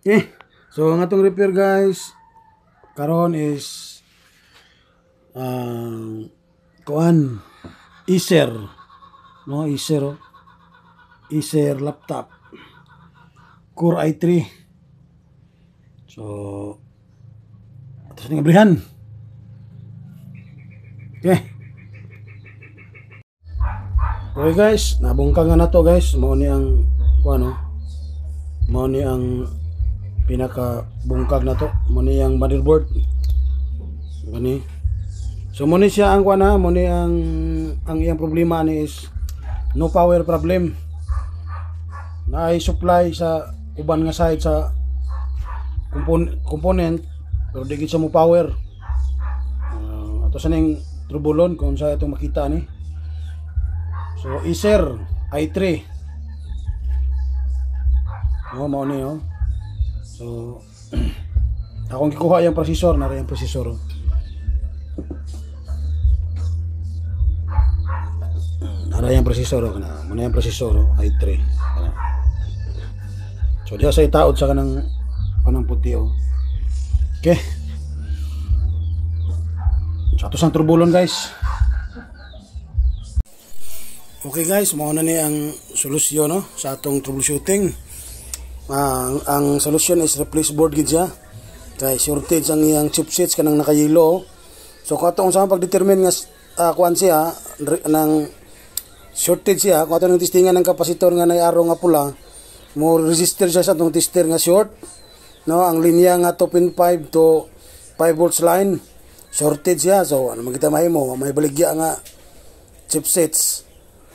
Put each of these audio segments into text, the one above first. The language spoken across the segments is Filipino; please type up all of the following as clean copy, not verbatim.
Okay. So ang atong repair guys karon is kuan Acer no, Acer laptop Core i3. So atos ning abrihan. Okay. Okay guys, nabungkang na to guys. Mao ni ang kuan no. Mao ni ang pinaka bungkag na to, mo ni ang motherboard gani. So mo ni siya ang kuan na, mo ni ang iyang problema ni is no power problem. Naay supply sa uban nga side sa component pero di gid siya mo power. Ato sa ning trubulon kung sa itong makita ni. So Acer i3 mao ni oh. So akong gikuha yung processor, nara yung processor. Nara yung processor kana, muna yung processor i3. So diya sa itaod sa kanang puti oh. Okay. So ato sang turbulon guys. Okay guys, mao na ni ang solusyon no sa atong troubleshooting. Ang solution is replace board gid siya kay shortage ang iyang chipsets kanang nakayelo. So kung atong sa pag-determine nga kuan siya ng shortage siya, kung atong testingan ng kapasitor nga nay araw nga pula, mo resistor siya sa atong tester nga short no, ang linya nga 2.5 to 5 volts line shortage siya. So ano man kita mahimo, may baligya nga chipsets.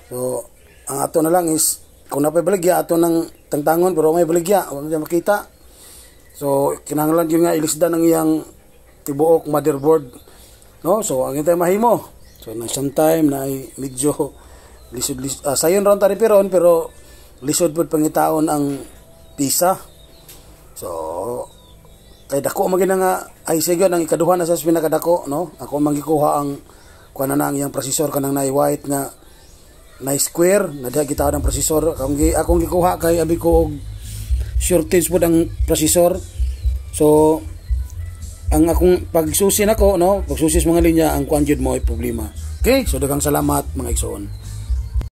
So ang ato na lang is kung napay baligya ato nang tangtangon pero may baligya wala na makita. So kinahanglan gyud nga ilisdan ang iyang tibuok motherboard no. So ang intay mahimo, so na sometime na medyo lisod sayon ron ta reparon pero lisod pud pangitaon ang pisa. So kay dako magina nga ay sige ang ikaduha na sa pinakadako no. Ako mangikuha ang kuan na ang iyang processor kanang nay white nga na square na diha kita ang processor. Akong gikuha kay abi ko og shortage pud ang processor. So ang akong pagsusi nako no, pagsusi sa mga linya ang kuan jud mo ay problema. Okay, so daghang salamat mga igsoon.